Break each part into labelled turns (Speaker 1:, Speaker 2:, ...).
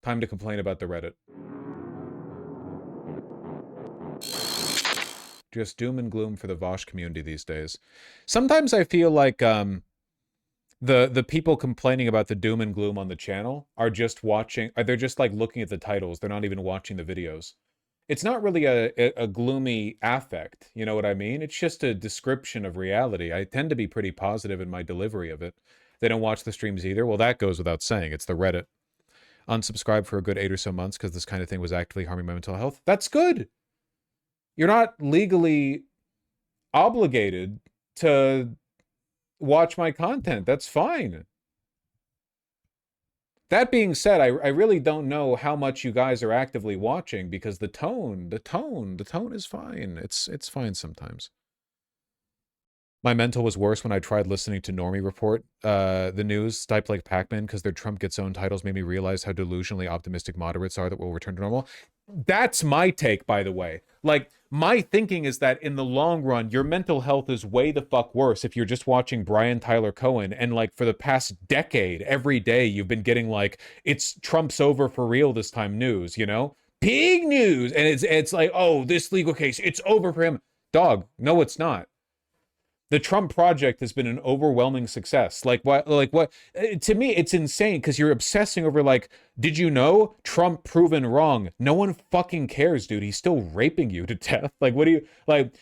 Speaker 1: Time to complain about the Reddit. Just doom and gloom for the Vaush community these days. Sometimes I feel like the people complaining about the doom and gloom on the channel are just watching, they're just like looking at the titles. They're not even watching the videos. It's not really a gloomy affect, you know what I mean? It's just a description of reality. I tend to be pretty positive in my delivery of it. They don't watch the streams either. Well, that goes without saying. It's the Reddit. Unsubscribed for a good 8 or so months because this kind of thing was actively harming my mental health. That's good. You're not legally obligated to watch my content. That's fine. That being said, I really don't know how much you guys are actively watching because the tone is fine. It's fine sometimes. My mental was worse when I tried listening to Normie Report, the news, typed like Pac-Man, because their Trump gets own titles made me realize how delusionally optimistic moderates are that we'll return to normal. That's my take, by the way. Like, my thinking is that in the long run, your mental health is way the fuck worse if you're just watching Brian Tyler Cohen and like for the past decade, every day you've been getting like, it's Trump's over for real this time news, you know? Big news! And it's like, oh, this legal case, it's over for him. Dog, no, it's not. The Trump project has been an overwhelming success. Like what? To me, it's insane because you're obsessing over like, did you know Trump proven wrong? No one fucking cares, dude. He's still raping you to death. Like, what do you like?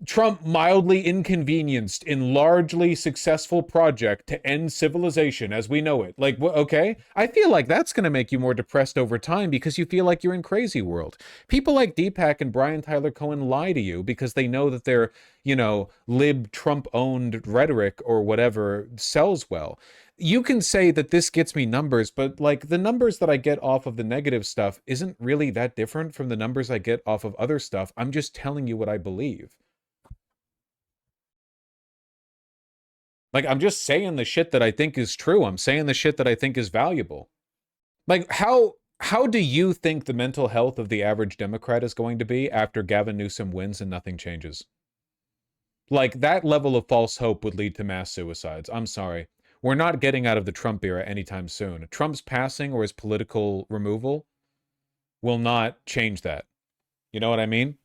Speaker 1: Trump mildly inconvenienced in largely successful project to end civilization as we know it. Like, okay, I feel like that's going to make you more depressed over time because you feel like you're in crazy world. People like Deepak and Brian Tyler Cohen lie to you because they know that they're, you know, lib Trump-owned rhetoric or whatever sells well. You can say that this gets me numbers, but like the numbers that I get off of the negative stuff isn't really that different from the numbers I get off of other stuff. I'm just telling you what I believe. Like, I'm just saying the shit that I think is true. I'm saying the shit that I think is valuable. Like, how do you think the mental health of the average Democrat is going to be after Gavin Newsom wins and nothing changes? Like, that level of false hope would lead to mass suicides. I'm sorry. We're not getting out of the Trump era anytime soon. Trump's passing or his political removal will not change that. You know what I mean?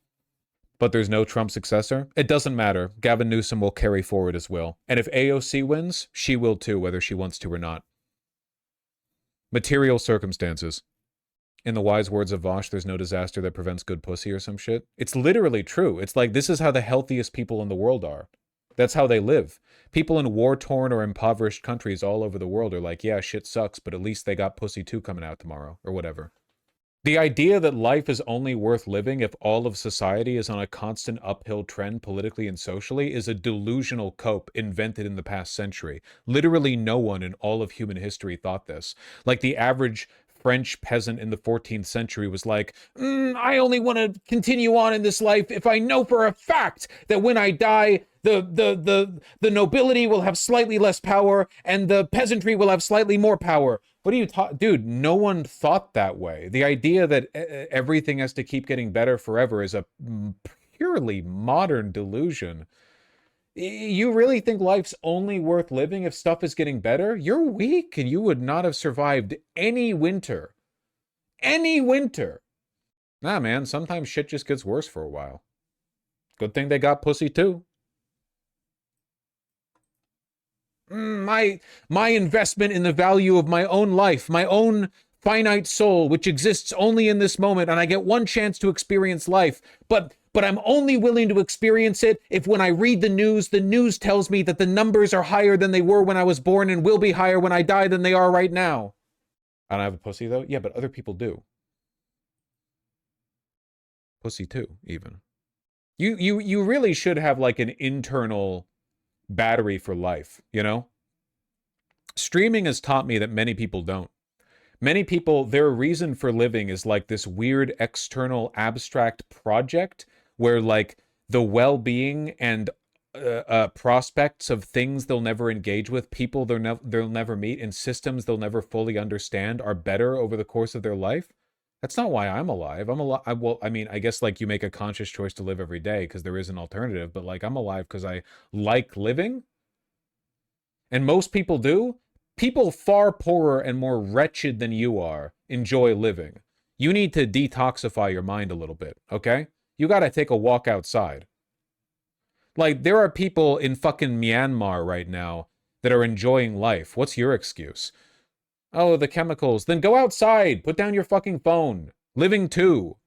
Speaker 1: But there's no Trump successor. It doesn't matter. Gavin Newsom will carry forward his will. And if AOC wins, she will too, whether she wants to or not. Material circumstances. In the wise words of Vaush, there's no disaster that prevents good pussy or some shit. It's literally true. It's like, this is how the healthiest people in the world are. That's how they live. People in war-torn or impoverished countries all over the world are like, yeah, shit sucks, but at least they got pussy 2 coming out tomorrow, or whatever. The idea that life is only worth living if all of society is on a constant uphill trend politically and socially is a delusional cope invented in the past century. Literally no one in all of human history thought this. Like the average French peasant in the 14th century was like, I only want to continue on in this life if I know for a fact that when I die, the nobility will have slightly less power and the peasantry will have slightly more power. What are you talking? Dude, no one thought that way. The idea that everything has to keep getting better forever is a purely modern delusion. You really think life's only worth living if stuff is getting better? You're weak and you would not have survived any winter. Any winter. Nah, man, sometimes shit just gets worse for a while. Good thing they got pussy too. My investment in the value of my own life, my own finite soul, which exists only in this moment, and I get one chance to experience life, but I'm only willing to experience it if when I read the news tells me that the numbers are higher than they were when I was born and will be higher when I die than they are right now. I don't have a pussy, though? Yeah, but other people do. Pussy, too, even. You really should have, like, an internal battery for life, you know? Streaming has taught me that many people don't. Many people, their reason for living is like this weird external abstract project where like the well-being and prospects of things they'll never engage with, people they'll never meet, and systems they'll never fully understand are better over the course of their life. That's not why I'm alive. I'm alive. Well, I mean, I guess like you make a conscious choice to live every day because there is an alternative, but like I'm alive because I like living. And most people do. People far poorer and more wretched than you are enjoy living. You need to detoxify your mind a little bit, okay? You got to take a walk outside. Like, there are people in fucking Myanmar right now that are enjoying life. What's your excuse? Oh, the chemicals. Then go outside. Put down your fucking phone. Living too.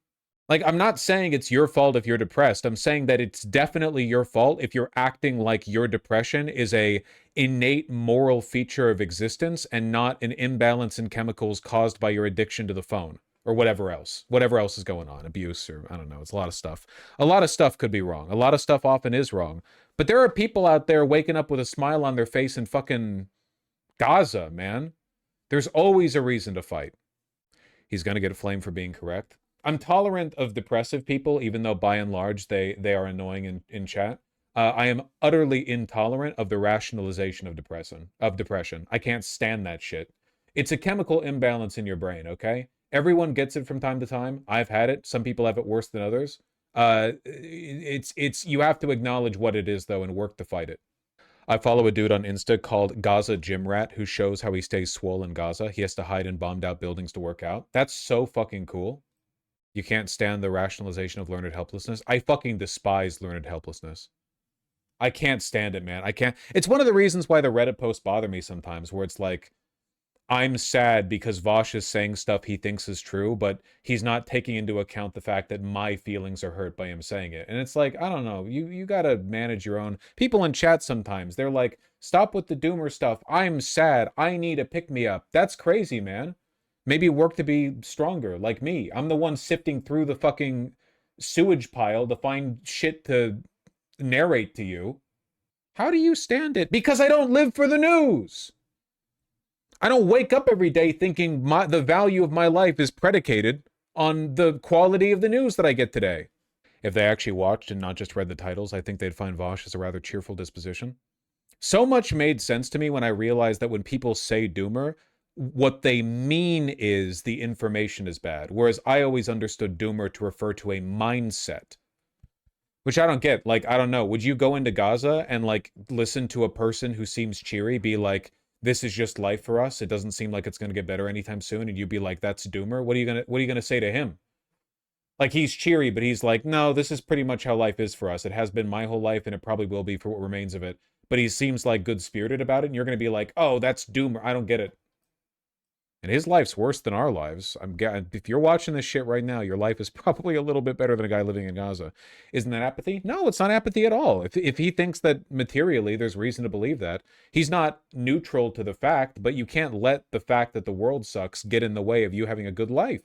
Speaker 1: Like, I'm not saying it's your fault if you're depressed. I'm saying that it's definitely your fault if you're acting like your depression is a innate moral feature of existence and not an imbalance in chemicals caused by your addiction to the phone or whatever else. Whatever else is going on. Abuse or I don't know. It's a lot of stuff. A lot of stuff could be wrong. A lot of stuff often is wrong. But there are people out there waking up with a smile on their face in fucking Gaza, man. There's always a reason to fight. He's going to get flamed for being correct. I'm tolerant of depressive people, even though by and large they are annoying in chat. I am utterly intolerant of the rationalization of depression. I can't stand that shit. It's a chemical imbalance in your brain, okay? Everyone gets it from time to time. I've had it. Some people have it worse than others. It's you have to acknowledge what it is though and work to fight it. I follow a dude on Insta called Gaza Gym Rat who shows how he stays swole in Gaza. He has to hide in bombed out buildings to work out. That's so fucking cool. You can't stand the rationalization of learned helplessness. I fucking despise learned helplessness. I can't stand it, man. I can't. It's one of the reasons why the Reddit posts bother me sometimes, where it's like, I'm sad because Vaush is saying stuff he thinks is true, but he's not taking into account the fact that my feelings are hurt by him saying it. And it's like, I don't know, you gotta manage your own. People in chat sometimes, they're like, stop with the doomer stuff. I'm sad. I need a pick-me-up. That's crazy, man. Maybe work to be stronger, like me. I'm the one sifting through the fucking sewage pile to find shit to narrate to you. How do you stand it? Because I don't live for the news. I don't wake up every day thinking the value of my life is predicated on the quality of the news that I get today. If they actually watched and not just read the titles, I think they'd find Vaush as a rather cheerful disposition. So much made sense to me when I realized that when people say doomer, what they mean is the information is bad. Whereas I always understood doomer to refer to a mindset. Which I don't get. Like, I don't know. Would you go into Gaza and, like, listen to a person who seems cheery be like, this is just life for us. It doesn't seem like it's going to get better anytime soon. And you'd be like, that's doomer. What are you going to say to him? Like, he's cheery, but he's like, no, this is pretty much how life is for us. It has been my whole life and it probably will be for what remains of it. But he seems like good spirited about it. And you're going to be like, oh, that's doomer. I don't get it. And his life's worse than our lives. If you're watching this shit right now, your life is probably a little bit better than a guy living in Gaza. Isn't that apathy? No, it's not apathy at all. If he thinks that materially there's reason to believe that, he's not neutral to the fact, but you can't let the fact that the world sucks get in the way of you having a good life.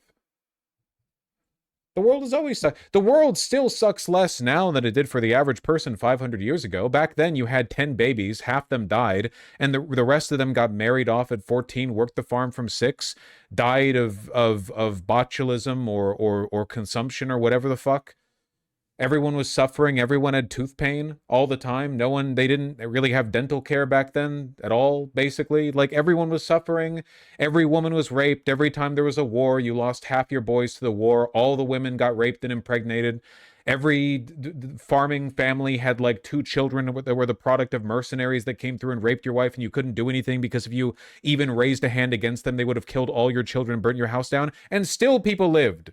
Speaker 1: The world has always sucked. The world still sucks less now than it did for the average person 500 years ago. Back then, you had 10 babies, half them died, and the rest of them got married off at 14, worked the farm from 6, died of botulism or consumption or whatever the fuck. Everyone was suffering. Everyone had tooth pain all the time. They didn't really have dental care back then at all, basically. Like, everyone was suffering. Every woman was raped. Every time there was a war, you lost half your boys to the war. All the women got raped and impregnated. Every farming family had like 2 children that were the product of mercenaries that came through and raped your wife, and you couldn't do anything because if you even raised a hand against them, they would have killed all your children and burnt your house down. And still people lived.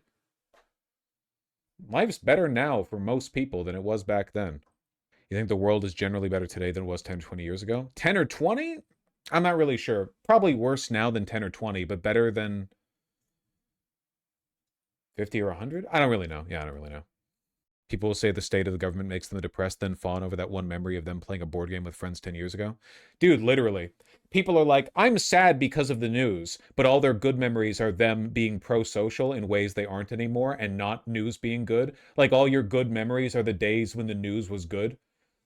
Speaker 1: Life's better now for most people than it was back then. You think the world is generally better today than it was 10 or 20 years ago? 10 or 20? I'm not really sure. Probably worse now than 10 or 20, but better than 50 or 100? I don't really know. Yeah, I don't really know. People will say the state of the government makes them depressed, then fawn over that one memory of them playing a board game with friends 10 years ago. Dude, literally. People are like, I'm sad because of the news, but all their good memories are them being pro-social in ways they aren't anymore and not news being good. Like, all your good memories are the days when the news was good.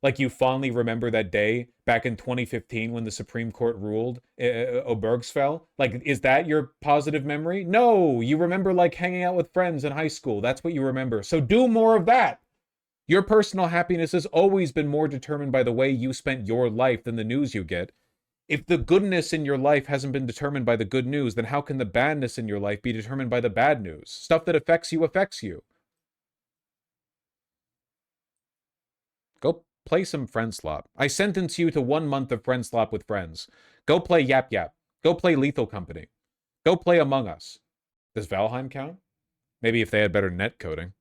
Speaker 1: Like, you fondly remember that day back in 2015 when the Supreme Court ruled Obergsfell. Like, is that your positive memory? No, you remember, like, hanging out with friends in high school. That's what you remember. So do more of that. Your personal happiness has always been more determined by the way you spent your life than the news you get. If the goodness in your life hasn't been determined by the good news, then how can the badness in your life be determined by the bad news? Stuff that affects you affects you. Go play some friend slop. I sentence you to 1 month of friend slop with friends. Go play Yap Yap. Go play Lethal Company. Go play Among Us. Does Valheim count? Maybe if they had better net coding.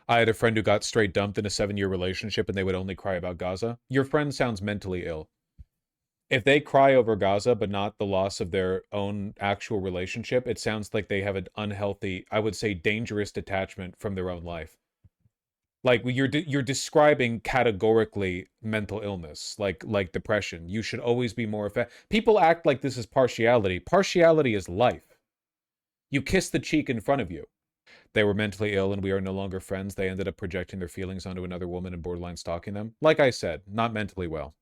Speaker 1: I had a friend who got straight dumped in a 7-year relationship and they would only cry about Gaza. Your friend sounds mentally ill. If they cry over Gaza but not the loss of their own actual relationship, it sounds like they have an unhealthy, I would say dangerous detachment from their own life. Like you're describing categorically mental illness, like depression. You should always be more effective. People act like this is partiality. Partiality is life. You kiss the cheek in front of you. They were mentally ill and we are no longer friends. They ended up projecting their feelings onto another woman and borderline stalking them. Like I said, not mentally well.